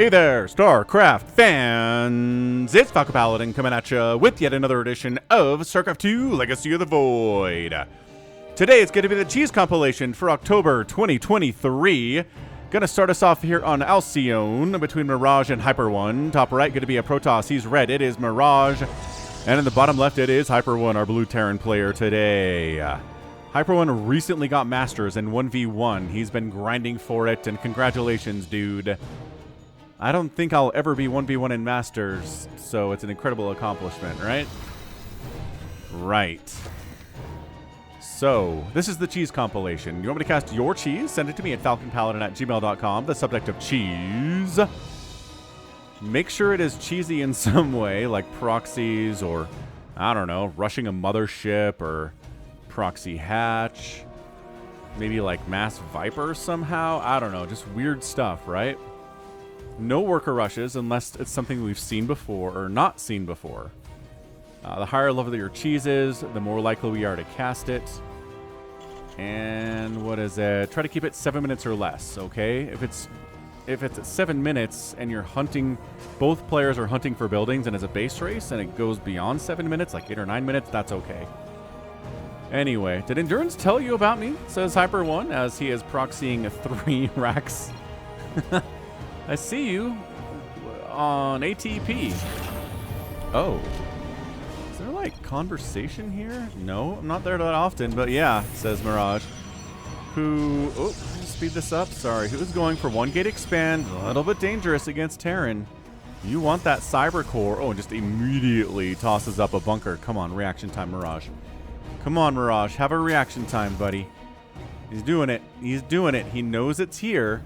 Hey there, StarCraft fans! It's Falcon Paladin coming at you with yet another edition of StarCraft 2 Legacy of the Void. Today it's going to be the cheese compilation for October 2023. Going to start us off here on Alcyone between Mirage and Hyper One. Top right going to be a Protoss. He's red. It is Mirage. And in the bottom left it is Hyper One, our blue Terran player today. Hyper One recently got Masters in 1v1. He's been grinding for it, and congratulations, dude. I don't think I'll ever be 1v1 in Masters, so it's an incredible accomplishment, right? Right. So, this is the cheese compilation. You want me to cast your cheese? Send it to me at falconpaladin@gmail.com, the subject of cheese. Make sure it is cheesy in some way, like proxies or, I don't know, rushing a mothership or proxy hatch. Maybe like mass viper somehow. I don't know, just weird stuff, right? No worker rushes unless it's something we've seen before or not seen before. The higher level your cheese is, the more likely we are to cast it. And what is it? Try to keep it 7 minutes or less, okay? If it's at 7 minutes and you're hunting, both players are hunting for buildings and it's a base race and it goes beyond 7 minutes, like 8 or 9 minutes, that's okay. Anyway, did Endurance tell you about me? Says Hyper One as he is proxying 3 racks. I see you on ATP. Oh. Is there like conversation here? No, I'm not there that often, but yeah, says Mirage. Who, oh, speed this up, sorry. Who's going for 1 gate expand? A little bit dangerous against Terran. You want that cyber core. Oh, and just immediately tosses up a bunker. Come on, reaction time, Mirage. Come on, Mirage, have a reaction time, buddy. He's doing it. He's doing it. He knows it's here.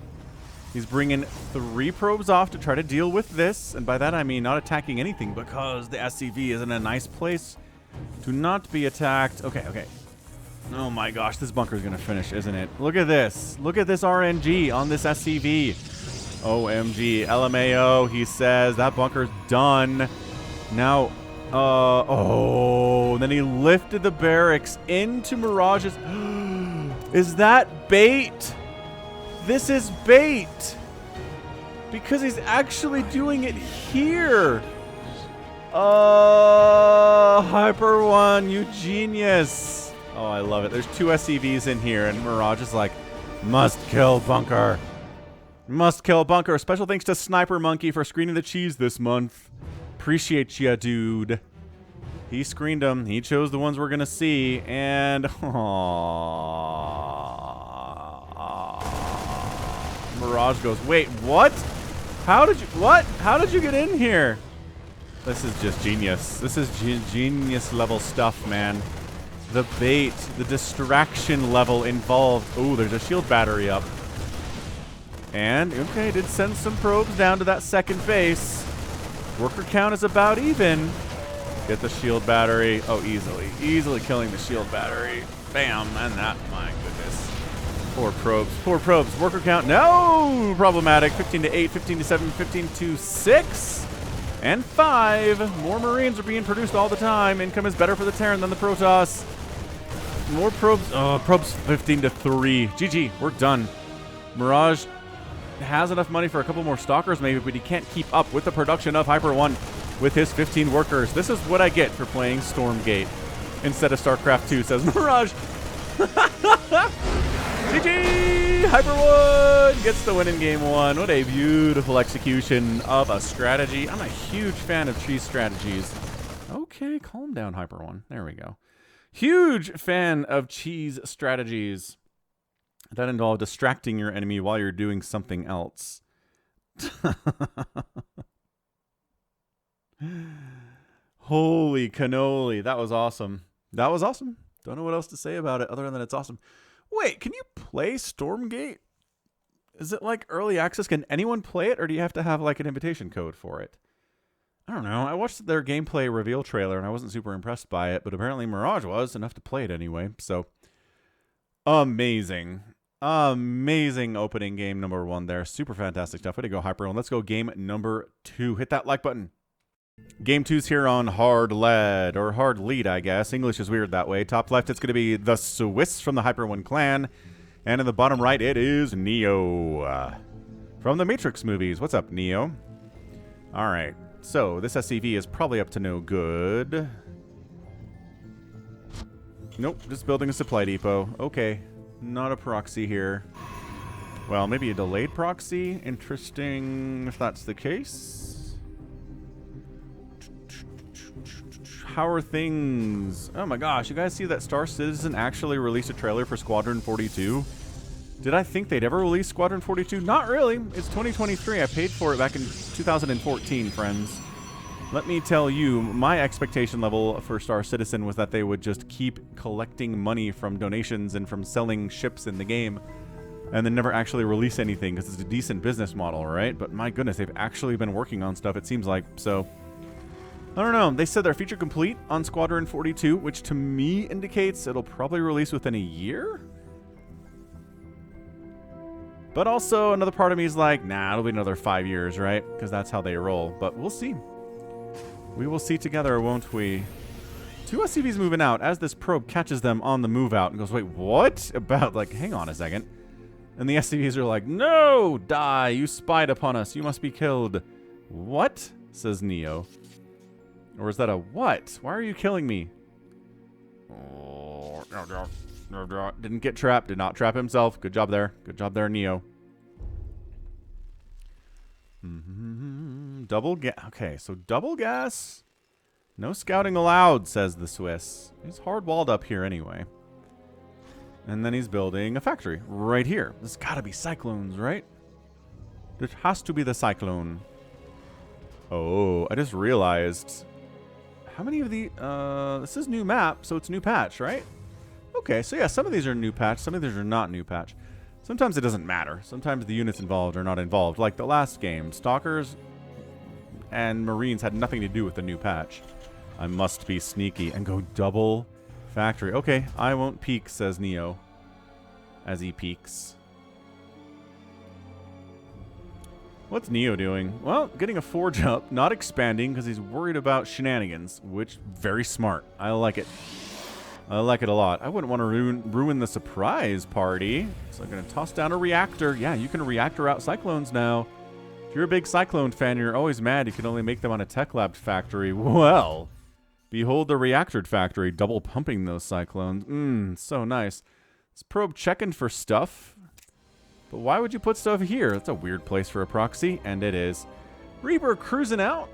He's bringing 3 probes off to try to deal with this. And by that, I mean not attacking anything because the SCV is in a nice place to not be attacked. Okay, okay. Oh my gosh, this bunker's going to finish, isn't it? Look at this. Look at this RNG on this SCV. OMG. LMAO, he says. That bunker's done. Now, and then he lifted the barracks into Mirage's. Is that bait? This is bait. Because he's actually doing it here. Hyper One, you genius. Oh, I love it. There's 2 SCVs in here, and Mirage is like, must kill bunker. Must kill bunker. Special thanks to Sniper Monkey for screening the cheese this month. Appreciate ya, dude. He screened them. He chose the ones we're gonna see, and Mirage goes, wait, what? How did you get in here? This is just genius. This is genius level stuff, man. The bait, the distraction level involved. Oh, there's a shield battery up. And, okay, did send some probes down to that second base. Worker count is about even. Get the shield battery. Oh, easily killing the shield battery. Bam, and that, my goodness. Poor probes. Worker count, no! Problematic. 15 to 8, 15 to 7, 15 to 6. And 5. More Marines are being produced all the time. Income is better for the Terran than the Protoss. More probes. Oh, probes 15 to 3. GG, we're done. Mirage has enough money for a couple more Stalkers maybe, but he can't keep up with the production of Hyper One with his 15 workers. This is what I get for playing Stormgate instead of StarCraft 2, says Mirage. GG! Hyper One gets the win in game 1. What a beautiful execution of a strategy. I'm a huge fan of cheese strategies. Okay, calm down, Hyper One. There we go. Huge fan of cheese strategies that involve distracting your enemy while you're doing something else. Holy cannoli. That was awesome. That was awesome. Don't know what else to say about it other than it's awesome. Wait, can you play Stormgate? Is it like early access? Can anyone play it, or do you have to have like an invitation code for it? I don't know. I watched their gameplay reveal trailer and I wasn't super impressed by it, but apparently Mirage was enough to play it anyway. So amazing. Amazing opening game number 1 there. Super fantastic stuff. Way to go, Hyper One. Let's go game number 2. Hit that like button. Game 2's here on hard lead, or hard lead, I guess. English is weird that way. Top left, it's going to be the Swiss from the Hyper One clan. And in the bottom right, it is Neo. From the Matrix movies. What's up, Neo? All right. So this SCV is probably up to no good. Nope, just building a supply depot. Okay, not a proxy here. Well, maybe a delayed proxy. Interesting if that's the case. How are things? Oh my gosh, you guys see that Star Citizen actually released a trailer for Squadron 42? Did I think they'd ever release Squadron 42? Not really. It's 2023. I paid for it back in 2014, friends. Let me tell you, my expectation level for Star Citizen was that they would just keep collecting money from donations and from selling ships in the game, and then never actually release anything, because it's a decent business model, right? But my goodness, they've actually been working on stuff, it seems like. So, I don't know. They said they're feature complete on Squadron 42, which to me indicates it'll probably release within a year? But also, another part of me is like, nah, it'll be another 5 years, right? Because that's how they roll. But we'll see. We will see together, won't we? 2 SCVs moving out as this probe catches them on the move out and goes, wait, what? About, like, hang on a second. And the SCVs are like, no, die, you spied upon us, you must be killed. What? Says Neo. Or is that a what? Why are you killing me? Oh, didn't get trapped, did not trap himself. Good job there. Good job there, Neo. Double gas. Okay, so double gas. No scouting allowed, says the Swiss. He's hard-walled up here anyway. And then he's building a factory right here. This has got to be Cyclones, right? It has to be the Cyclone. Oh, I just realized. How many of the... this is new map, so it's new patch, right? Okay, so yeah, some of these are new patch. Some of these are not new patch. Sometimes it doesn't matter. Sometimes the units involved are not involved. Like the last game, Stalkers and Marines had nothing to do with the new patch. I must be sneaky and go double factory. Okay, I won't peek, says Neo, as he peeks. What's Neo doing? Well, getting a forge up, not expanding because he's worried about shenanigans, which, very smart. I like it. I like it a lot. I wouldn't want to ruin the surprise party. So I'm going to toss down a reactor. Yeah, you can reactor out Cyclones now. If you're a big Cyclone fan, you're always mad you can only make them on a Tech Lab factory. Well, behold the reactored factory, double pumping those Cyclones. So nice. This probe checking for stuff. But why would you put stuff here? That's a weird place for a proxy, and it is. Reaper cruising out.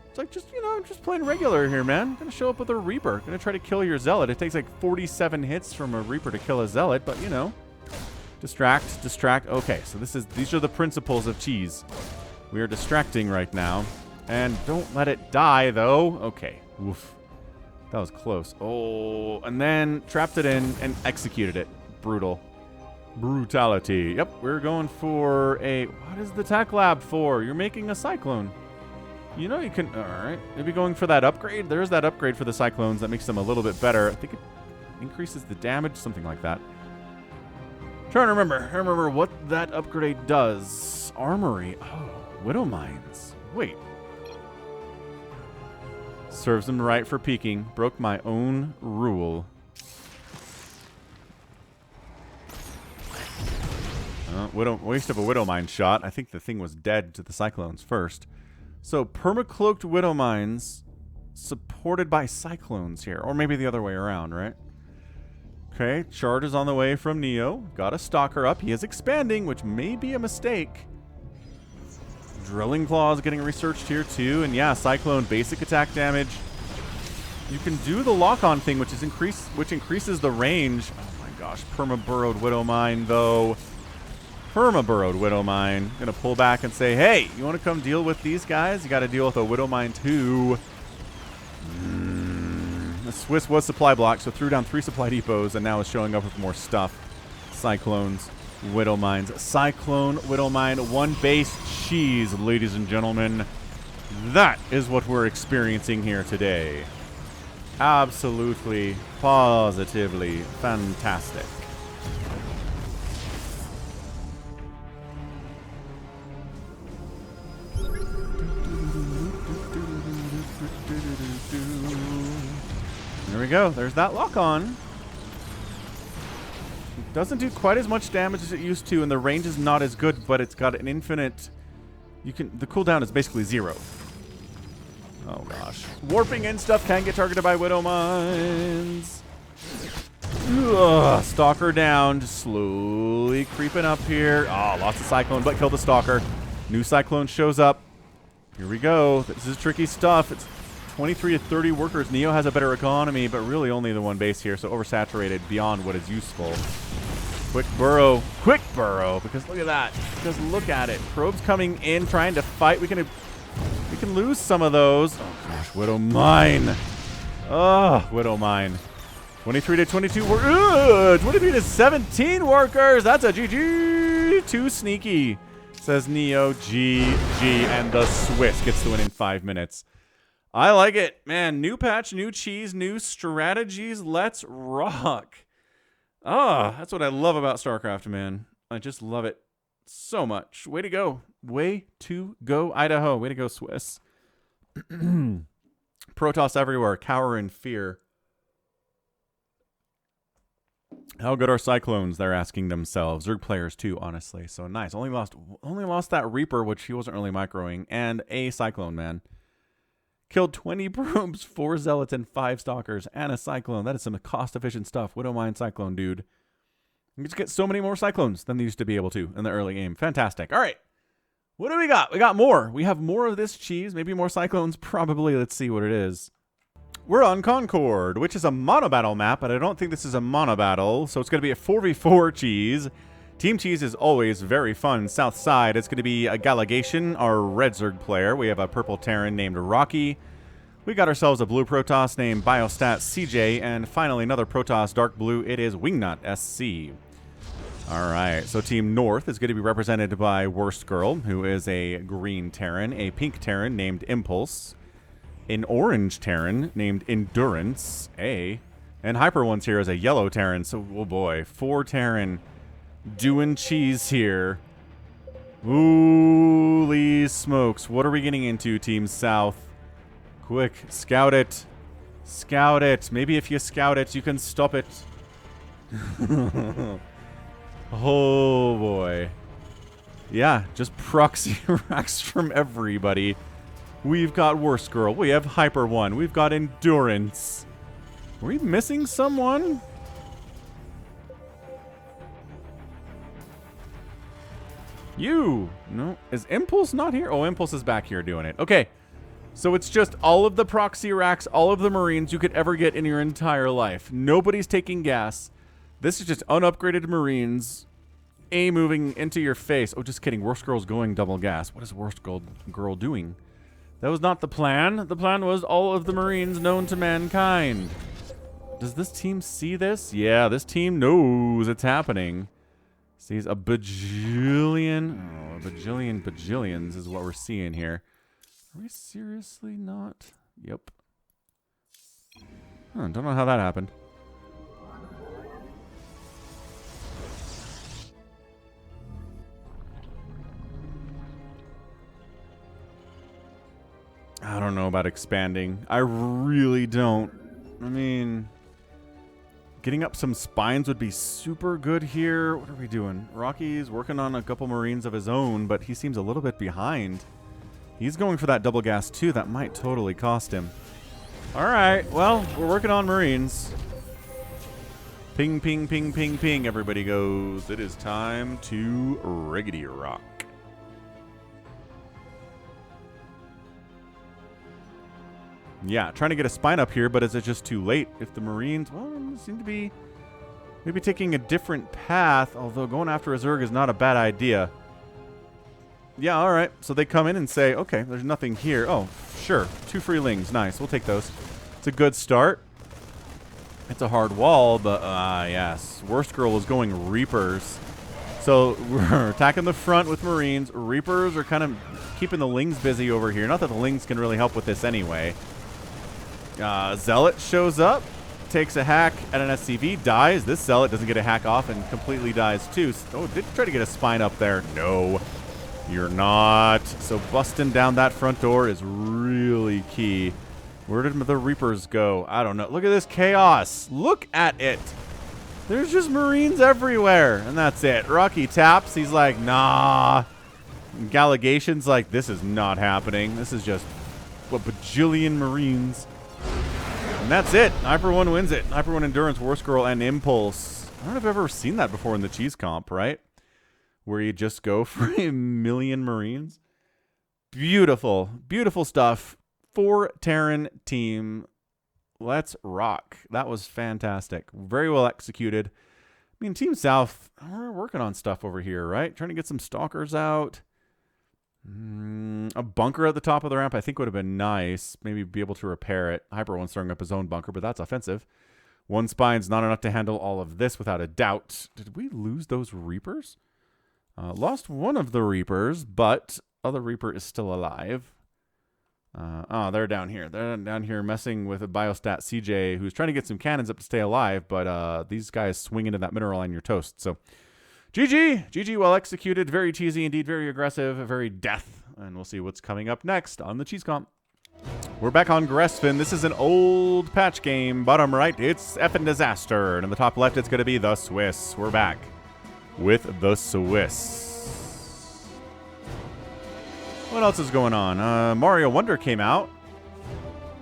It's like, just, you know, I'm just playing regular here, man. Gonna show up with a Reaper. Gonna try to kill your Zealot. It takes like 47 hits from a Reaper to kill a Zealot, but, you know. Distract, distract. Okay, so these are the principles of cheese. We are distracting right now. And don't let it die, though. Okay. Oof. That was close. Oh, and then trapped it in and executed it. Brutal. Brutality. Yep, we're going for a... What is the Tech Lab for? You're making a Cyclone. You know you can... Alright. Maybe going for that upgrade. There's that upgrade for the Cyclones that makes them a little bit better. I think it increases the damage, something like that. Trying to remember. I remember what that upgrade does. Armory. Oh, Widow Mines. Wait. Serves them right for peeking. Broke my own rule. Waste of a Widow Mine shot. I think the thing was dead to the Cyclones first. So, permacloaked Widow Mines supported by Cyclones here. Or maybe the other way around, right? Okay, charge is on the way from Neo. Got a Stalker up. He is expanding, which may be a mistake. Drilling Claws getting researched here too. And yeah, Cyclone basic attack damage. You can do the lock-on thing, which increases the range. Oh my gosh, perma-burrowed Widow Mine, though. Perma-burrowed Widow Mine. Gonna pull back and say, hey, you want to come deal with these guys? You got to deal with a Widow Mine too. The Swiss was supply blocked, so threw down 3 supply depots and now is showing up with more stuff. Cyclones, Widow Mines. Cyclone, Widow Mine, 1 base cheese, ladies and gentlemen. That is what we're experiencing here today. Absolutely, positively fantastic. There we go. There's that lock-on. Doesn't do quite as much damage as it used to, and the range is not as good, but it's got an infinite... The cooldown is basically 0. Oh gosh. Warping and stuff can get targeted by Widow Mines. Ugh, Stalker down, just slowly creeping up here. Oh, lost the Cyclone, but killed the Stalker. New Cyclone shows up. Here we go. This is tricky stuff. It's 23 to 30 workers. Neo has a better economy, but really only the one base here, so oversaturated beyond what is useful. Quick burrow, because look at that. Because look at it. Probe's coming in, trying to fight. We can lose some of those. Oh gosh, Widow Mine. Oh, Widow Mine. 23 to 22. 23 to 17 workers. That's a GG. Too sneaky, says Neo. GG, and the Swiss gets the win in 5 minutes. I like it, man. New patch, new cheese, new strategies. Let's rock. Ah, that's what I love about StarCraft, man. I just love it so much. Way to go. Way to go, Idaho. Way to go, Swiss. Protoss everywhere. Cower in fear. How good are Cyclones? They're asking themselves. Zerg players, too, honestly. So nice. Only lost that Reaper, which he wasn't really microing, and a Cyclone, man. Killed 20 probes, 4 zealots, and 5 stalkers, and a Cyclone. That is some cost-efficient stuff. Widow Mine Cyclone, dude. You just get so many more Cyclones than they used to be able to in the early game. Fantastic. All right. What do we got? We got more. We have more of this cheese. Maybe more Cyclones. Probably. Let's see what it is. We're on Concord, which is a mono battle map, but I don't think this is a mono battle, so it's going to be a 4v4 cheese. Team Cheese is always very fun. South side, it's going to be a Galagation, our red Zerg player. We have a purple Terran named Rocky. We got ourselves a blue Protoss named Biostat CJ, and finally another Protoss dark blue. It is Wingnut SC. All right, so Team North is going to be represented by Worst Girl, who is a green Terran, a pink Terran named Impulse, an orange Terran named Endurance, and Hyper One's here is a yellow Terran. So, oh boy, 4 Terran doing cheese here. Holy smokes. What are we getting into, Team South? Quick, scout it. Scout it. Maybe if you scout it, you can stop it. Oh, boy. Yeah, just proxy racks from everybody. We've got Worst Girl. We have Hyper One. We've got Endurance. Are we missing someone? You. No. Is Impulse not here? Oh, Impulse is back here doing it. Okay. So it's just all of the proxy racks, all of the Marines you could ever get in your entire life. Nobody's taking gas. This is just unupgraded Marines. Moving into your face. Oh, just kidding. Worst Girl's going double gas. What is Worst Girl doing? That was not the plan. The plan was all of the Marines known to mankind. Does this team see this? Yeah, this team knows it's happening. Sees a bajillion. Oh, a bajillion bajillions is what we're seeing here. Are we seriously not? Yep. Don't know how that happened. I don't know about expanding. I really don't. I mean, getting up some spines would be super good here. What are we doing? Rocky's working on a couple Marines of his own, but he seems a little bit behind. He's going for that double gas too. That might totally cost him. All right. Well, we're working on Marines. Ping, ping, ping, ping, ping. Everybody goes. It is time to riggedy rock. Yeah, trying to get a spine up here, but is it just too late? If the Marines, well, seem to be maybe taking a different path, although going after a Zerg is not a bad idea. Yeah, all right. So they come in and say, okay, there's nothing here. Oh, sure. 2 free lings. Nice. We'll take those. It's a good start. It's a hard wall, but yes. Worst Girl is going Reapers. So we're attacking the front with Marines. Reapers are kind of keeping the lings busy over here. Not that the lings can really help with this anyway. Zealot shows up, takes a hack at an SCV, dies. This Zealot doesn't get a hack off and completely dies too. Oh, did try to get a spine up there. No, you're not. So busting down that front door is really key. Where did the Reapers go? I don't know. Look at this chaos. Look at it. There's just Marines everywhere. And that's it. Rocky taps. He's like, nah. And Galligation's like, this is not happening. This is just a bajillion Marines. And that's it. Hyper 1 wins it. Hyper 1 Endurance, War Scroll, and Impulse. I don't know if I've ever seen that before in the cheese comp, right? Where you just go for 1,000,000 Marines. Beautiful. Beautiful stuff. 4 Terran team. Let's rock. That was fantastic. Very well executed. I mean, Team South, we're working on stuff over here, right? Trying to get some stalkers out. A bunker at the top of the ramp I think would have been nice. Maybe be able to repair it. Hyper 1's throwing up his own bunker, but that's offensive. 1 spine's not enough to handle all of this without a doubt. Did we lose those Reapers? Lost one of the Reapers, but other Reaper is still alive. Oh, they're down here. They're down here messing with a biostat CJ who's trying to get some cannons up to stay alive, but these guys swing into that mineral on your toast. So GG. GG, well executed. Very cheesy indeed. Very aggressive. Very death. And we'll see what's coming up next on the Cheese Comp. We're back on Grespin. This is an old patch game. Bottom right, it's effing Disaster. And in the top left, it's going to be the Swiss. We're back with the Swiss. What else is going on? Mario Wonder came out.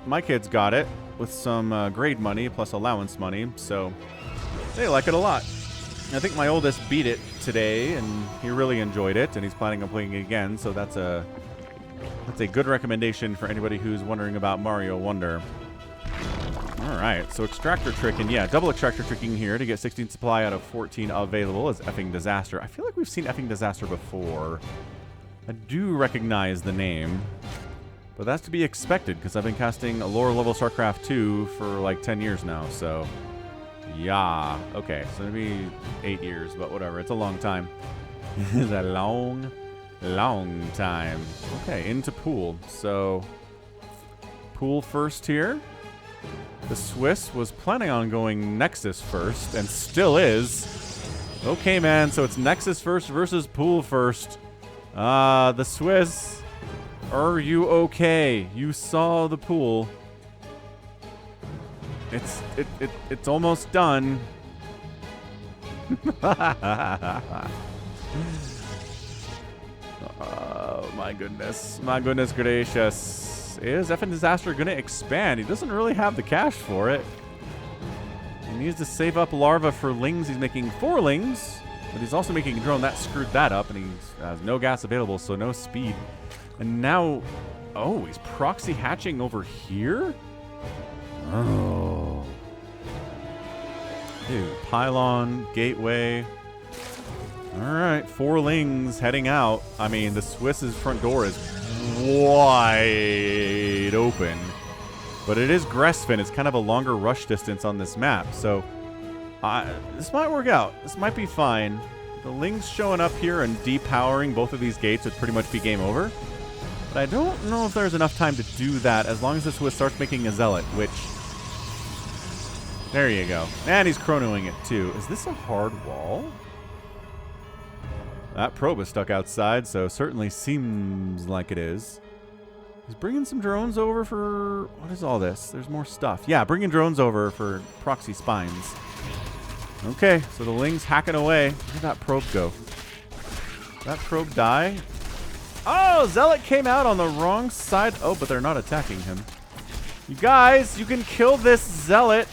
My kids got it with some grade money plus allowance money, so they like it a lot. I think my oldest beat it today, and he really enjoyed it, and he's planning on playing it again, so that's a good recommendation for anybody who's wondering about Mario Wonder. Alright, so Extractor Tricking. Yeah, double Extractor Tricking here to get 16 supply out of 14 available is effing Disaster. I feel like we've seen effing Disaster before. I do recognize the name, but that's to be expected because I've been casting a lower level StarCraft 2 for like 10 years now, so yeah. Okay, so maybe 8 years, but whatever. It's a long time. It's a long time. Okay, into pool. So, pool first here. The Swiss was planning on going Nexus first, and still is. Okay, man, so it's Nexus first versus pool first. The Swiss, are you okay? You saw the pool. It's almost done. Oh my goodness. My goodness gracious. Is effing Disaster gonna expand? He doesn't really have the cash for it. He needs to save up larva for lings. He's making 4 lings. But he's also making a drone. That screwed that up, and he has no gas available, so no speed. And now, oh, he's proxy hatching over here? Oh. Dude, pylon, gateway. All right, 4 lings heading out. I mean, the Swiss's front door is wide open. But it is Grespin. It's kind of a longer rush distance on this map, so this might work out. This might be fine. The lings showing up here and depowering both of these gates would pretty much be game over. But I don't know if there's enough time to do that as long as the Swiss starts making a Zealot, which... There you go. And he's chronoing it too. Is this a hard wall? That probe is stuck outside, so certainly seems like it is. He's bringing some drones over for... What is all this? There's more stuff. Yeah, bringing drones over for proxy spines. Okay, so the ling's hacking away. Where did that probe go? Did that probe die? Oh, Zealot came out on the wrong side. Oh, but they're not attacking him. You guys, you can kill this Zealot.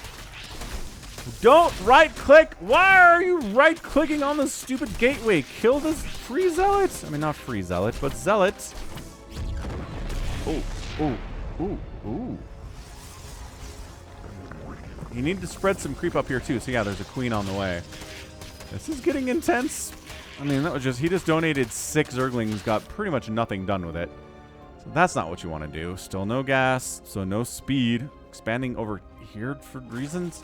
Don't right-click. Why are you right-clicking on the stupid gateway? Kill this free Zealot. I mean, not free Zealot, but Zealot. Oh, ooh, ooh, ooh. You need to spread some creep up here too. So yeah, there's a queen on the way. This is getting intense. I mean, that was just, he just donated 6 Zerglings, got pretty much nothing done with it. So that's not what you want to do. Still no gas, so no speed. Expanding over here for reasons.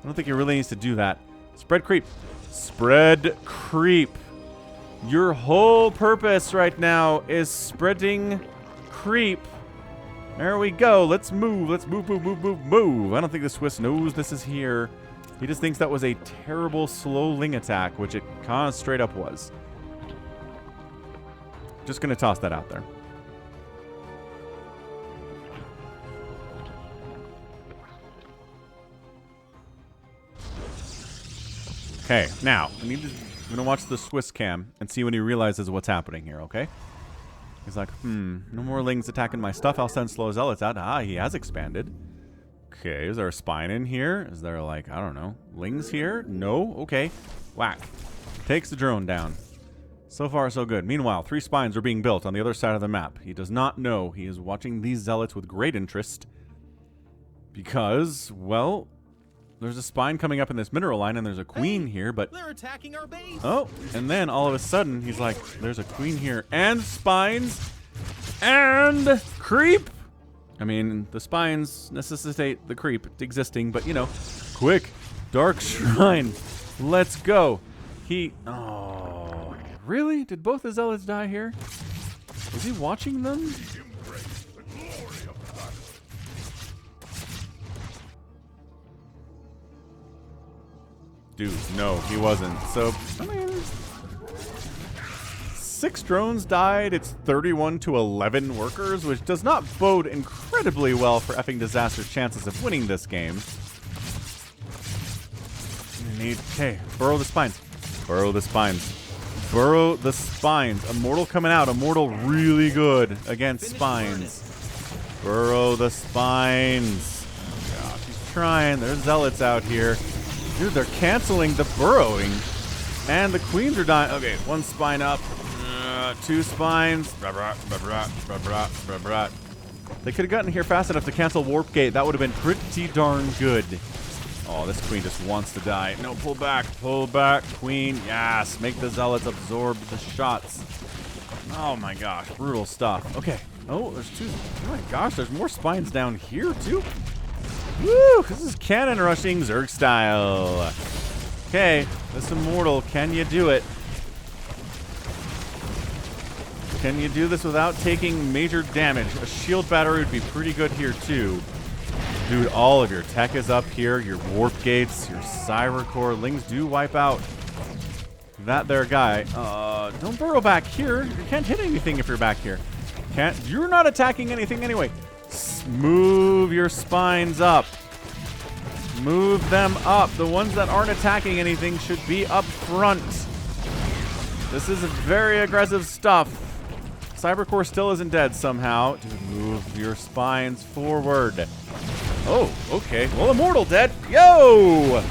I don't think he really needs to do that. Spread creep. Spread creep. Your whole purpose right now is spreading creep. There we go. Let's move. Let's move, move, move, move, move. I don't think the Swiss knows this is here. He just thinks that was a terrible slow ling attack, which it kind of straight up was. Just going to toss that out there. Okay, now, I'm going to watch the Swiss cam and see when he realizes what's happening here, okay? He's like, no more lings attacking my stuff. I'll send slow zealots out. Ah, he has expanded. Okay, is there a spine in here? Is there, like, I don't know, lings here? No? Okay. Whack. Takes the drone down. So far, so good. Meanwhile, 3 spines are being built on the other side of the map. He does not know. He is watching these zealots with great interest. Because, well, there's a spine coming up in this mineral line, and there's a queen here, but... They're attacking our base! Oh, and then all of a sudden, he's like, there's a queen here, and spines, and creep! I mean, the spines necessitate the creep existing, but, you know, quick, Dark Shrine, let's go. Oh, really? Did both the zealots die here? Was he watching them? Dude, no, he wasn't. So, I mean, 6 drones died. It's 31 to 11 workers, which does not bode incredibly well for effing Disaster's chances of winning this game. Okay, burrow the spines. Burrow the spines. Burrow the spines. Immortal coming out. Immortal really good against spines. Burrow the spines. Oh gosh, he's trying. There's zealots out here. Dude, they're canceling the burrowing. And the queens are dying. Okay, 1 spine up. 2 spines. They could have gotten here fast enough to cancel Warp Gate. That would have been pretty darn good. Oh, this queen just wants to die. No, pull back. Pull back, queen. Yes, make the zealots absorb the shots. Oh my gosh, brutal stuff. Okay. Oh, there's 2. Oh my gosh, there's more spines down here too. Woo! This is cannon rushing Zerg style. Okay, this Immortal, can you do it? Can you do this without taking major damage? A shield battery would be pretty good here too. Dude, all of your tech is up here. Your warp gates, your cyber core. Lings do wipe out that there guy. Don't burrow back here. You can't hit anything if you're back here. You're not attacking anything anyway. Move your spines up. Move them up. The ones that aren't attacking anything should be up front. This is very aggressive stuff. Cybercore still isn't dead somehow. Dude, move your spines forward. Oh, okay. Well, Immortal dead. Yo!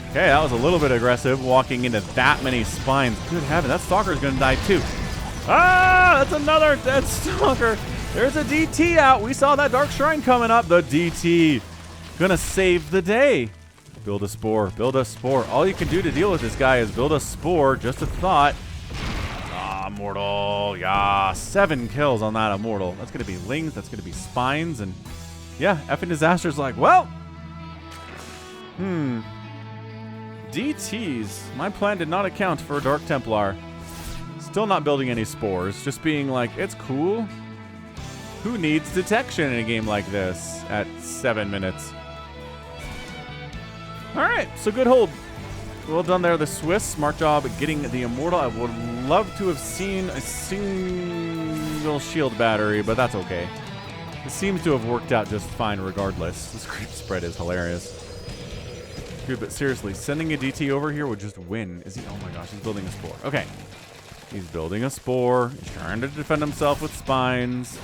Okay, that was a little bit aggressive, walking into that many spines. Good heaven, that Stalker's gonna die too. Ah, that's another dead Stalker. There's a DT out. We saw that Dark Shrine coming up. The DT gonna save the day. Build a spore. Build a spore. All you can do to deal with this guy is build a spore. Just a thought. Ah, Immortal. Yeah, 7 kills on that Immortal. That's gonna be lings. That's gonna be spines. And yeah, effing Disaster's like, well, DTs. My plan did not account for a Dark Templar. Still not building any spores. Just being like, it's cool. Who needs detection in a game like this at 7 minutes? All right, so good hold. Well done there, the Swiss. Smart job at getting the Immortal. I would love to have seen a single shield battery, but that's okay. It seems to have worked out just fine regardless. This creep spread is hilarious. Dude, but seriously, sending a DT over here would just win. Is he? Oh my gosh, he's building a spore. Okay. He's building a spore. He's trying to defend himself with spines.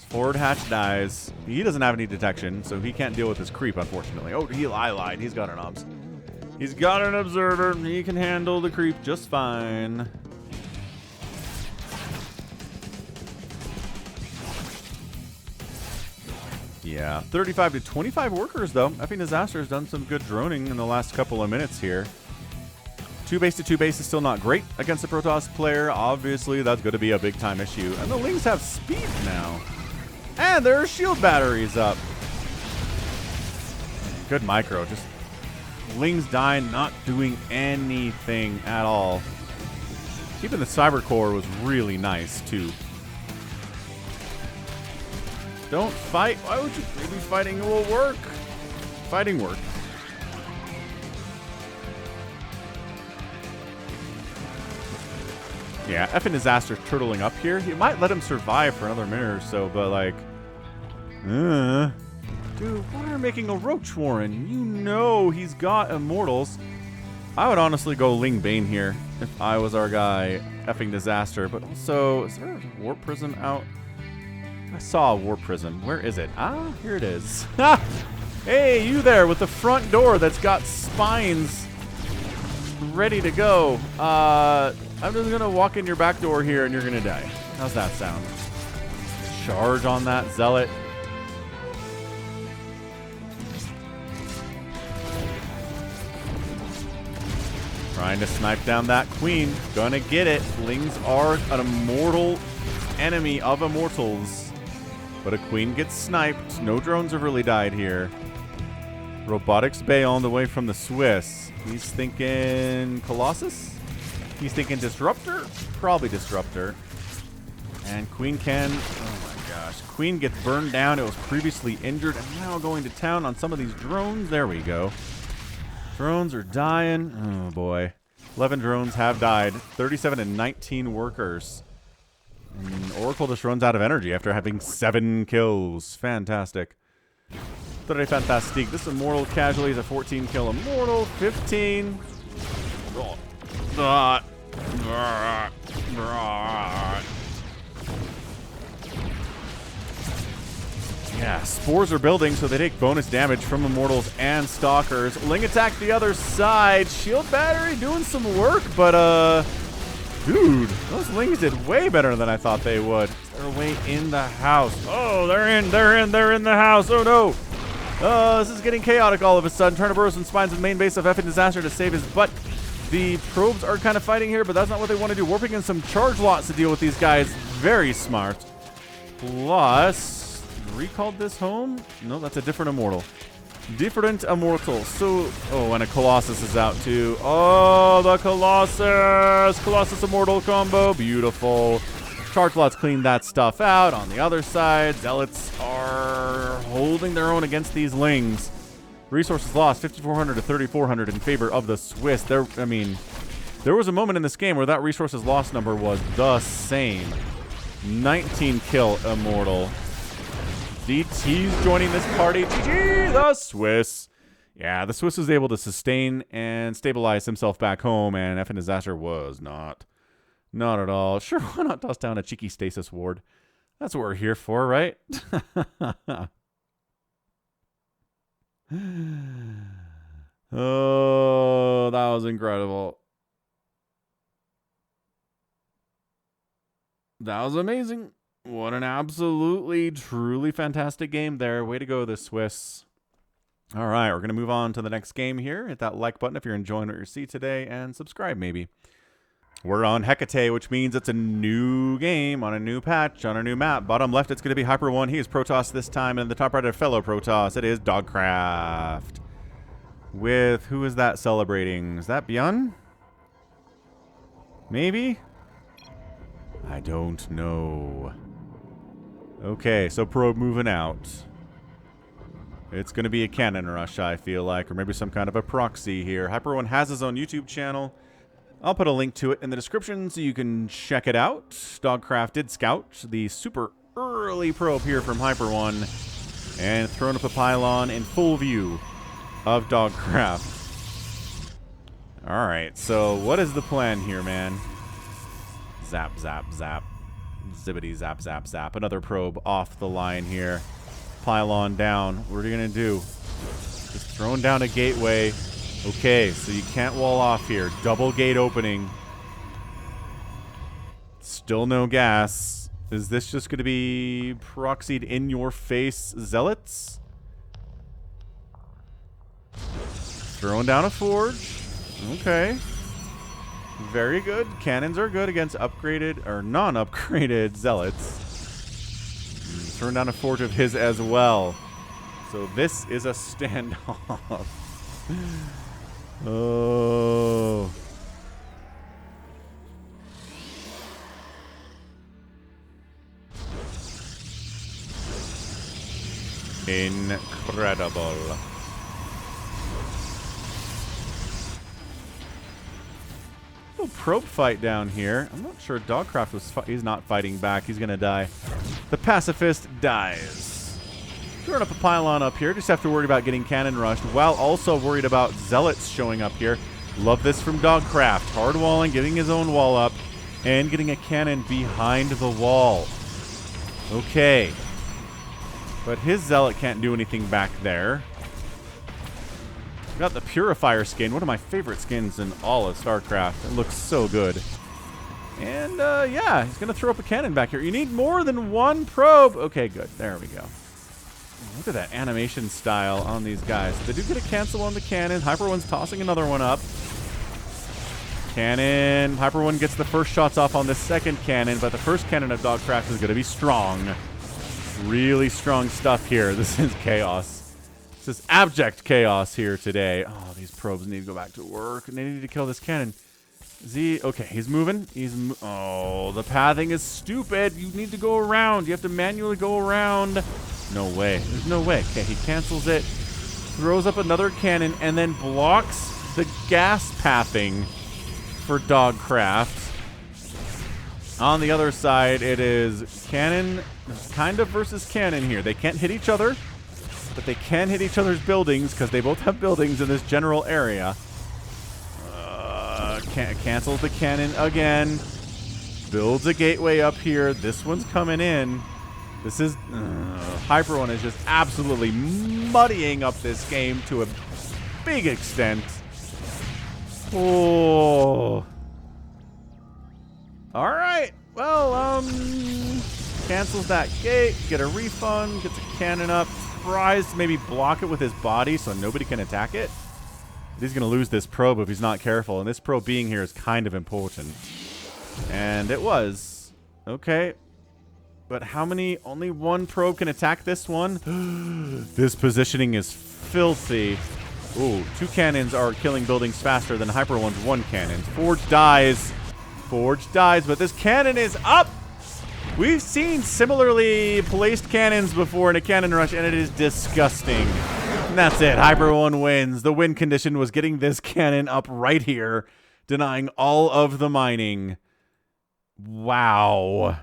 Forward hatch dies. He doesn't have any detection, so he can't deal with this creep, unfortunately. Oh, I lied. He's got an obs. He's got an observer. He can handle the creep just fine. Yeah, 35 to 25 workers, though. Effing Disaster has done some good droning in the last couple of minutes here. 2 base to 2 base is still not great against the Protoss player. Obviously, that's going to be a big-time issue. And the Lings have speed now. And there are shield batteries up. Good micro. Just Lings dying, not doing anything at all. Keeping the cyber core was really nice, too. Don't fight. Why would you? Maybe fighting will work. Fighting work. Yeah, effing Disaster's turtling up here. He might let him survive for another minute or so, but like, Dude, why are you making a Roach Warren? You know he's got immortals. I would honestly go Ling Bane here if I was our guy. Effing disaster. But also, is there a Warp Prism out? I saw a Warp Prism. Where is it? Ah, here it is. Ha! Hey, you there with the front door that's got spines ready to go. I'm just going to walk in your back door here and you're going to die. How's that sound? Charge on that Zealot. Trying to snipe down that Queen. Gonna get it. Lings are an immortal enemy of immortals. But a Queen gets sniped. No drones have really died here. Robotics Bay on the way from the Swiss. He's thinking Colossus? He's thinking Disruptor? Probably Disruptor. And Queen can... Oh my gosh. Queen gets burned down. It was previously injured. And now going to town on some of these drones. There we go. Drones are dying. Oh boy. 11 drones have died. 37 and 19 workers. And Oracle just runs out of energy after having 7 kills. Fantastic. Très fantastique. This immortal casualty is a 14 kill immortal. 15. Yeah, spores are building, so they take bonus damage from immortals and stalkers. Ling attack the other side. Shield battery doing some work, but dude, those Lings did way better than I thought they would. They're way in the house. Oh, they're in the house. Oh no. This is getting chaotic all of a sudden. Trying to burrow some spines in the main base of effing disaster to save his butt. The probes are kind of fighting here, but that's not what they want to do. Warping in some charge lots to deal with these guys. Very smart. Plus, recalled this home? No, that's a different immortal. Different immortal. So, oh, and a Colossus is out too. Oh, the Colossus! Colossus immortal combo. Beautiful. Charge lots clean that stuff out. On the other side, Zealots are holding their own against these Lings. Resources lost, 5,400 to 3,400 in favor of the Swiss. There was a moment in this game where that resources lost number was the same. 19 kill immortal. DT's joining this party. GG, the Swiss. Yeah, the Swiss was able to sustain and stabilize himself back home, and effing disaster was not. Not at all. Sure, why not toss down a cheeky stasis ward? That's what we're here for, right? Oh, that was incredible. That was amazing. What an absolutely, truly fantastic game there. Way to go, the Swiss. All right, we're going to move on to the next game here. Hit that like button if you're enjoying what you see today, and subscribe maybe. We're on Hecate, which means it's a new game on a new patch on a new map. Bottom left, it's going to be Hyper 1. He is Protoss this time, and the top right, a fellow Protoss. It is Dogcraft. With, who is that celebrating? Is that Bjorn? Maybe? I don't know. Okay, so probe moving out. It's going to be a cannon rush, I feel like, or maybe some kind of a proxy here. Hyper 1 has his own YouTube channel. I'll put a link to it in the description so you can check it out. Dogcraft did scout the super early probe here from Hyper 1 and thrown up a pylon in full view of Dogcraft. Alright, so what is the plan here, man? Zap, zap, zap. Zippity, zap, zap, zap. Another probe off the line here. Pylon down. What are you going to do? Just throwing down a gateway. Okay, so you can't wall off here. Double gate opening. Still no gas. Is this just going to be proxied in your face Zealots? Throwing down a forge. Okay. Very good. Cannons are good against upgraded or non-upgraded Zealots. Throwing down a forge of his as well. So this is a standoff. Oh. Incredible. Little probe fight down here. I'm not sure Dogcraft was he's not fighting back. He's gonna die. The pacifist dies. Throwing up a pylon up here. Just have to worry about getting cannon rushed while also worried about zealots showing up here. Love this from Dogcraft. Hard walling, getting his own wall up, and getting a cannon behind the wall. Okay. But his zealot can't do anything back there. Got the Purifier skin, one of my favorite skins in all of StarCraft. It looks so good. And, yeah, he's going to throw up a cannon back here. You need more than one probe. Okay, good. There we go. Look at that animation style on these guys. They do get a cancel on the cannon. Hyper One's tossing another one up. Cannon. Hyper One gets the first shots off on this second cannon, but the first cannon of Dogcraft is going to be strong. Really strong stuff here. This is chaos. This is abject chaos here today. Oh, these probes need to go back to work, and they need to kill this cannon. Okay, he's moving. Oh, the pathing is stupid. You need to go around. You have to manually go around. No way. There's no way. Okay, he cancels it, throws up another cannon, and then blocks the gas pathing for Dogcraft. On the other side, it is cannon, kind of versus cannon here. They can't hit each other, but they can hit each other's buildings because they both have buildings in this general area. Cancels the cannon again. Builds a gateway up here. This one's coming in. This is... Hyper One is just absolutely muddying up this game to a big extent. Oh. Alright. Well, cancels that gate. Get a refund. Gets a cannon up. Tries to maybe block it with his body so nobody can attack it. He's going to lose this probe if he's not careful. And this probe being here is kind of important. And it was. Okay. But how many? Only one probe can attack this one? This positioning is filthy. Ooh, 2 cannons are killing buildings faster than Hyper One's 1 cannon. Forge dies. Forge dies, but this cannon is up! We've seen similarly placed cannons before in a cannon rush, and it is disgusting. And that's it. Hyper One wins. The win condition was getting this cannon up right here, denying all of the mining. Wow.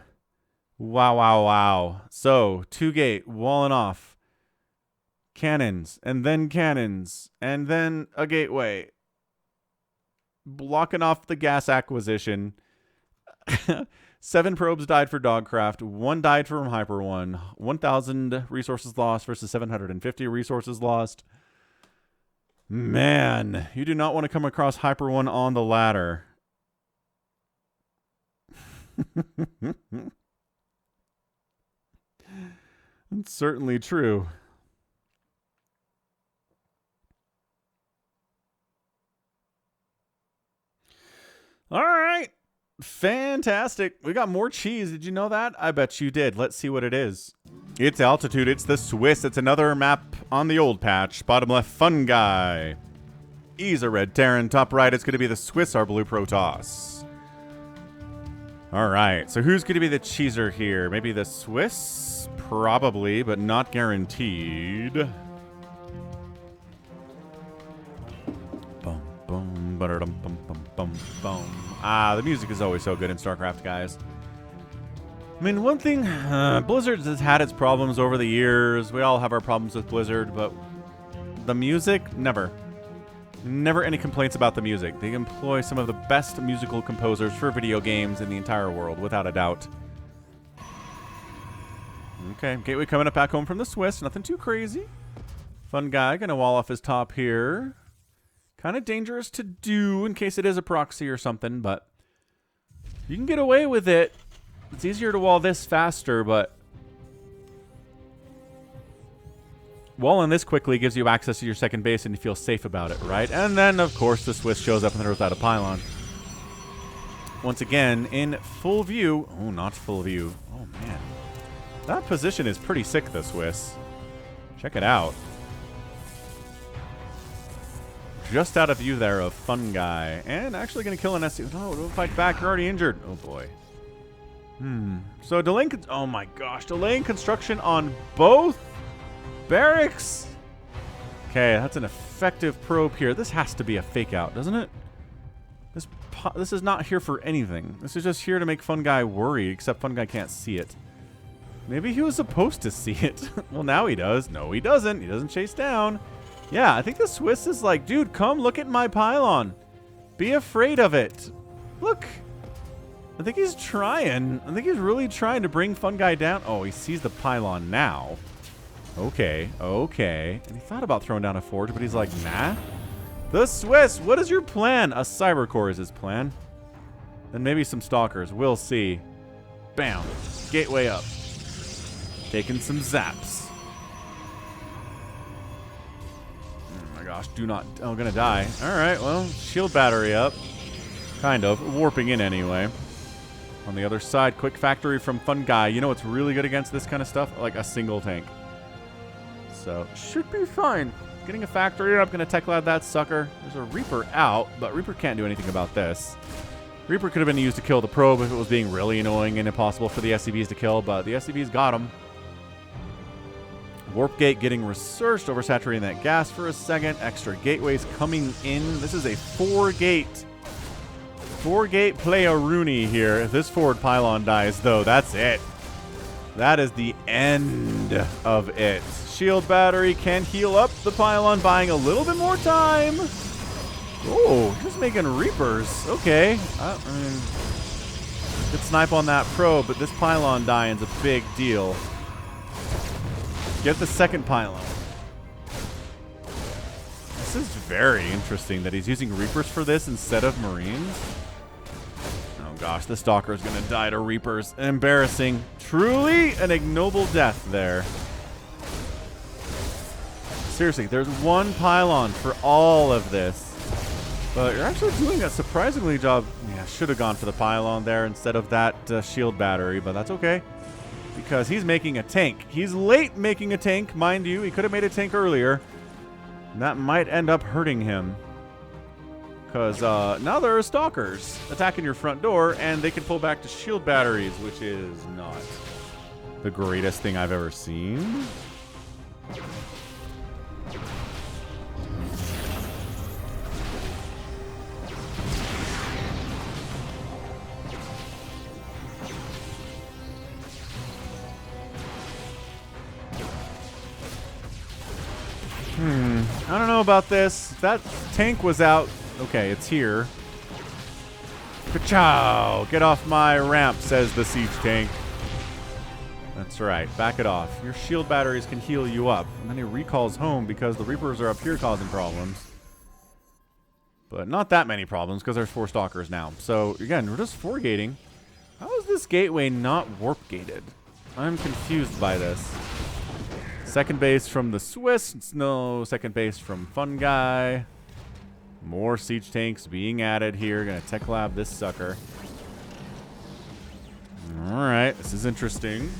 Wow, wow, wow. So, 2 gate, walling off. Cannons, and then a gateway. Blocking off the gas acquisition. 7 probes died for Dogcraft. 1 died from Hyper One. 1,000 resources lost versus 750 resources lost. Man, you do not want to come across Hyper One on the ladder. That's certainly true. All right. Fantastic. We got more cheese. Did you know that? I bet you did. Let's see what it is. It's altitude. It's the Swiss. It's another map on the old patch. Bottom left, fun guy. E's a red Terran. Top right, it's going to be the Swiss, our blue Protoss. All right. So who's going to be the cheeser here? Maybe the Swiss? Probably, but not guaranteed. Boom, boom, ba-da-dum, bum, bum, bum, bum. Ah, the music is always so good in StarCraft, guys. I mean, one thing, Blizzard has had its problems over the years. We all have our problems with Blizzard, but the music, never. Never any complaints about the music. They employ some of the best musical composers for video games in the entire world, without a doubt. Okay, gateway coming up back home from the Swiss. Nothing too crazy. Fun guy, gonna wall off his top here. Kind of dangerous to do in case it is a proxy or something, but you can get away with it. It's easier to wall this faster, but walling this quickly gives you access to your second base and you feel safe about it, right? And then, of course, the Swiss shows up and throws out a pylon. Once again, in full view. Oh, not full view. Oh, man. That position is pretty sick, the Swiss. Check it out. Just out of view there of fun guy. And actually going to kill an SC. No, don't fight back. You're already injured. Oh, boy. So delaying... Oh, my gosh. Delaying construction on both barracks. Okay, that's an effective probe here. This has to be a fake out, doesn't it? This is not here for anything. This is just here to make fun guy worry, except fun guy can't see it. Maybe he was supposed to see it. Well, now he does. No, he doesn't. He doesn't chase down. Yeah, I think the Swiss is like, dude, come look at my pylon. Be afraid of it. Look. I think he's trying. I think he's really trying to bring Fun Guy down. Oh, he sees the pylon now. Okay, okay. And he thought about throwing down a forge, but he's like, nah. The Swiss, what is your plan? A cyber core is his plan. Then maybe some stalkers. We'll see. Bam. Gateway up. Taking some zaps. Oh my gosh, do not. Oh, gonna die. Alright, well, shield battery up. Kind of. Warping in anyway. On the other side, quick factory from Fun Guy. You know what's really good against this kind of stuff? Like a single tank. So, should be fine. Getting a factory up, gonna tech lab that sucker. There's a Reaper out, but Reaper can't do anything about this. Reaper could have been used to kill the probe if it was being really annoying and impossible for the SCVs to kill, but the SCVs got him. Warp gate getting researched, oversaturating that gas for a second. Extra gateways coming in. This is a 4-gate play-a-rooney here. If this forward pylon dies, though, that's it. That is the end of it. Shield battery can heal up the pylon, buying a little bit more time. Oh, just making Reapers. Okay. I mean, good snipe on that probe, but this pylon dying's a big deal. Get the second pylon. This is very interesting that he's using Reapers for this instead of Marines. Oh gosh, the Stalker is going to die to Reapers. Embarrassing. Truly an ignoble death there. Seriously, there's one pylon for all of this. But you're actually doing a surprisingly job. Yeah, should have gone for the pylon there instead of that shield battery, but that's okay. Because he's making a tank. He's late making a tank, mind you. He could have made a tank earlier. And that might end up hurting him. Because now there are stalkers attacking your front door, and they can pull back to shield batteries, which is not the greatest thing I've ever seen. I don't know about this. That tank was out. Okay, it's here. Ka-chow! Get off my ramp, says the siege tank. That's right. Back it off. Your shield batteries can heal you up. And then he recalls home because the Reapers are up here causing problems. But not that many problems because there's 4 stalkers now. So, again, we're just 4-gating. How is this gateway not warp-gated? I'm confused by this. Second base from the Swiss. No second base from Fun Guy. More siege tanks being added here. Gonna tech lab this sucker. Alright, this is interesting.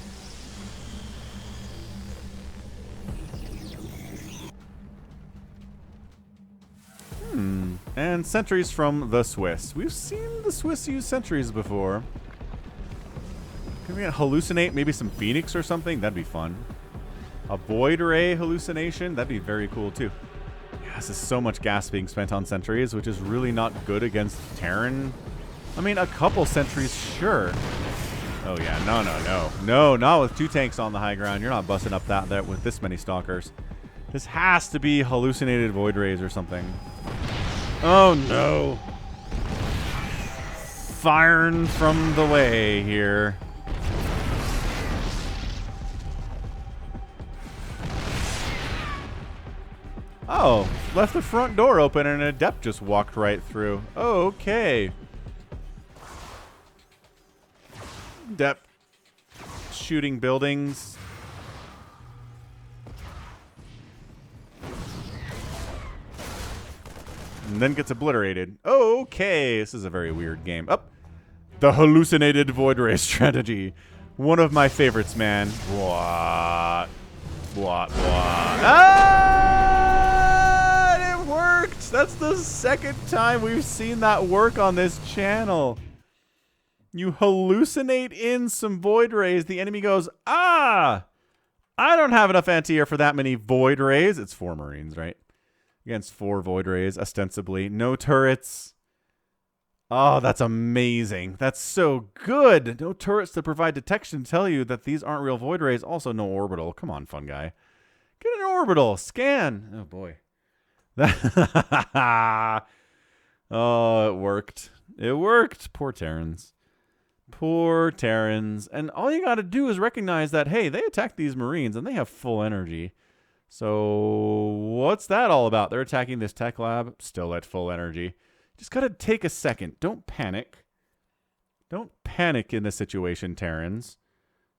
And sentries from the Swiss. We've seen the Swiss use sentries before. Can we hallucinate maybe some Phoenix or something? That'd be fun. A void ray hallucination? That'd be very cool, too. Yeah, this is so much gas being spent on sentries, which is really not good against Terran. I mean, a couple sentries, sure. Oh, yeah. No, no, no. No, not with 2 tanks on the high ground. You're not busting up that there with this many stalkers. This has to be hallucinated void rays or something. Oh, no. Firing from the way here. Oh, left the front door open and an adept just walked right through. Oh, okay. Adept shooting buildings. And then gets obliterated. Oh, okay. This is a very weird game. Oh, the hallucinated void ray strategy. One of my favorites, man. What? What? Ah! It worked! That's the second time we've seen that work on this channel. You hallucinate in some void rays. The enemy goes, ah! I don't have enough anti-air for that many void rays. It's 4 Marines, right? Against 4 void rays, ostensibly. No turrets. Oh, that's amazing. That's so good. No turrets to provide detection tell you that these aren't real void rays. Also, no orbital. Come on, fun guy. Get an orbital. Scan. Oh, boy. Oh, it worked. It worked. Poor Terrans. Poor Terrans. And all you got to do is recognize that, hey, they attacked these Marines and they have full energy. So what's that all about? They're attacking this tech lab, still at full energy. Just got to take a second. Don't panic. Don't panic in this situation, Terrans.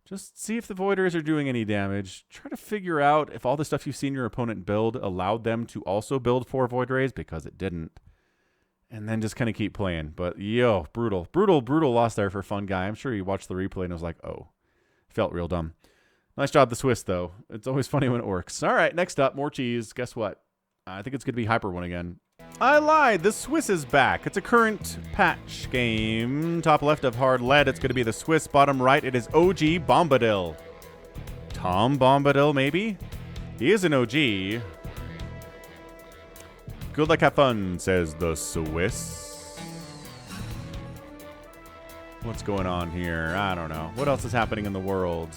Just see if the Voiders are doing any damage. Try to figure out if all the stuff you've seen your opponent build allowed them to also build 4 Void Rays, because it didn't. And then just kind of keep playing. But, yo, brutal. Brutal loss there for Fun Guy. I'm sure he watched the replay and was like, oh, felt real dumb. Nice job, the Swiss, though. It's always funny when it works. All right, next up, more cheese. Guess what? I think it's going to be Hyper One again. I lied. The Swiss is back. It's a current patch game. Top left of Hard Lead, it's going to be the Swiss. Bottom right, it is OG Bombadil. Tom Bombadil, maybe? He is an OG. Good luck, have fun, says the Swiss. What's going on here? I don't know. What else is happening in the world?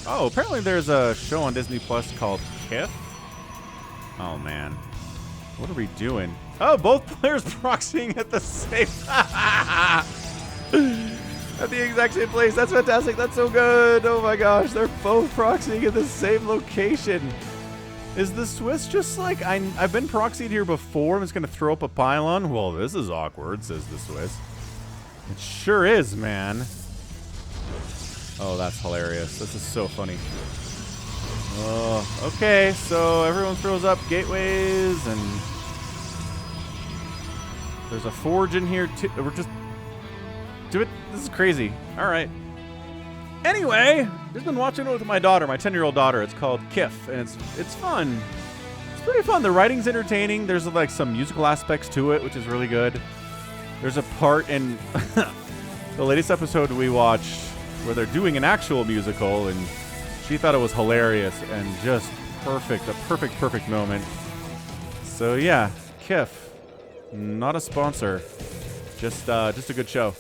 Oh, apparently there's a show on Disney Plus called Kith. Oh, man. What are we doing? Oh, both players proxying at the same... at the exact same place. That's fantastic. That's so good. Oh, my gosh. They're both proxying at the same location. Is the Swiss just like... I've been proxied here before. I'm just going to throw up a pylon. Well, this is awkward, says the Swiss. It sure is, man. Oh, that's hilarious. This is so funny. Oh, okay, so everyone throws up gateways, and there's a forge in here, too. We're just... do it. This is crazy. All right. Anyway, just been watching it with my daughter, my 10-year-old daughter. It's called Kith, and it's fun. It's pretty fun. The writing's entertaining. There's, like, some musical aspects to it, which is really good. There's a part in the latest episode we watched where they're doing an actual musical, and she thought it was hilarious and just perfect, a perfect moment. So yeah, Kith, not a sponsor, just a good show.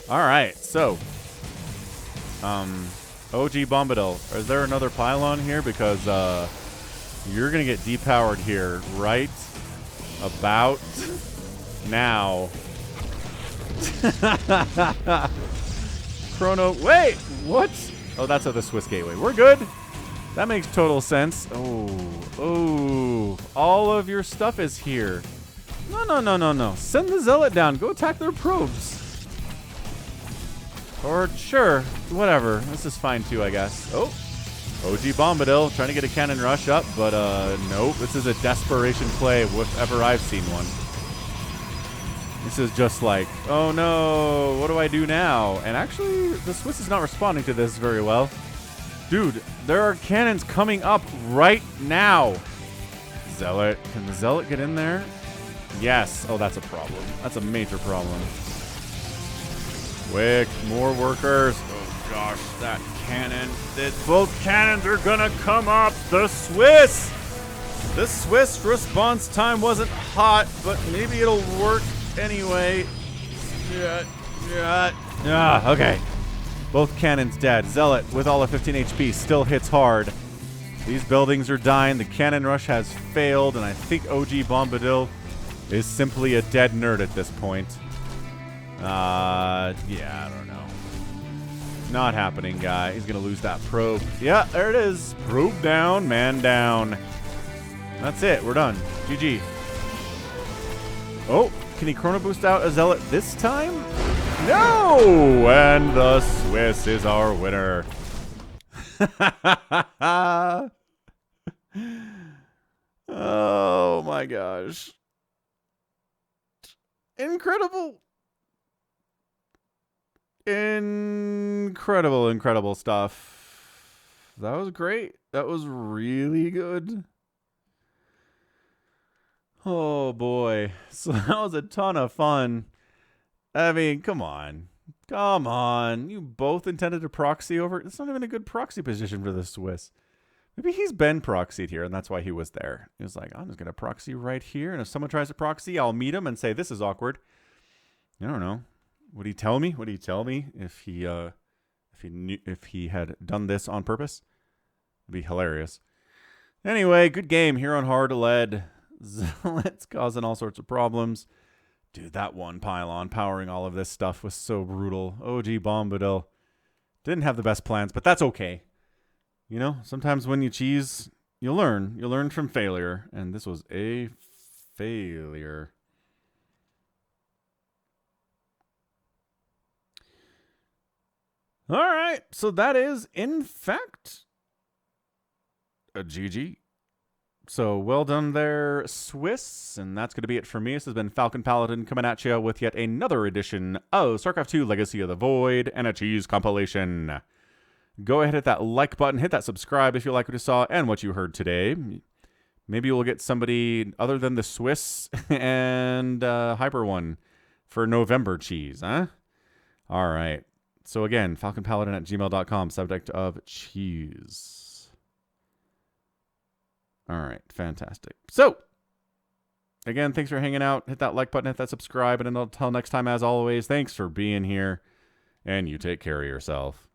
All right, so OG Bombadil, is there another pylon here? Because you're gonna get depowered here right about now. Chrono, wait, what? Oh, that's at the Swiss Gateway. We're good. That makes total sense. Oh, all of your stuff is here. No. Send the Zealot down. Go attack their probes. Or, sure, whatever. This is fine, too, I guess. Oh, OG Bombadil trying to get a cannon rush up, but, nope. This is a desperation play if ever I've seen one. This is just like, oh no, what do I do now? And actually, the Swiss is not responding to this very well. Dude, there are cannons coming up right now. Zealot. Can the Zealot get in there? Yes. Oh, that's a problem. That's a major problem. Quick, more workers. Oh gosh, that cannon. Both cannons are gonna come up. The Swiss! The Swiss response time wasn't hot, but maybe it'll work anyway. Yeah, okay. Both cannons dead. Zealot, with all of 15 HP, still hits hard. These buildings are dying. The cannon rush has failed, and I think OG Bombadil is simply a dead nerd at this point. Yeah, I don't know. Not happening, guy. He's going to lose that probe. Yeah, there it is. Probe down, man down. That's it. We're done. GG. Oh. Can he chrono boost out a Zealot this time? No! And the Swiss is our winner. Oh my gosh. Incredible. Incredible stuff. That was great. That was really good. Oh, boy. So that was a ton of fun. I mean, come on. Come on. You both intended to proxy over. It's not even a good proxy position for the Swiss. Maybe he's been proxied here, and that's why he was there. He was like, I'm just going to proxy right here, and if someone tries to proxy, I'll meet him and say, this is awkward. I don't know. Would he tell me? Would he tell me if he had done this on purpose? It'd be hilarious. Anyway, good game here on hard lead. Zealots causing all sorts of problems. Dude, that one pylon powering all of this stuff was so brutal. OG Bombadil. Didn't have the best plans, but that's okay. You know, sometimes when you cheese, you learn. You learn from failure, and this was a failure. All right, so that is, in fact, a GG. So well done there, Swiss. And that's going to be it for me. This has been Falcon Paladin coming at you with yet another edition of StarCraft 2 Legacy of the Void and a cheese compilation. Go ahead, hit that like button, hit that subscribe if you like what you saw and what you heard today. Maybe we'll get somebody other than the Swiss and Hyper One for November cheese, huh? All right. So again, falconpaladin@gmail.com, subject of cheese. All right, fantastic. So, again, thanks for hanging out. Hit that like button, hit that subscribe, and until next time, as always, thanks for being here, and you take care of yourself.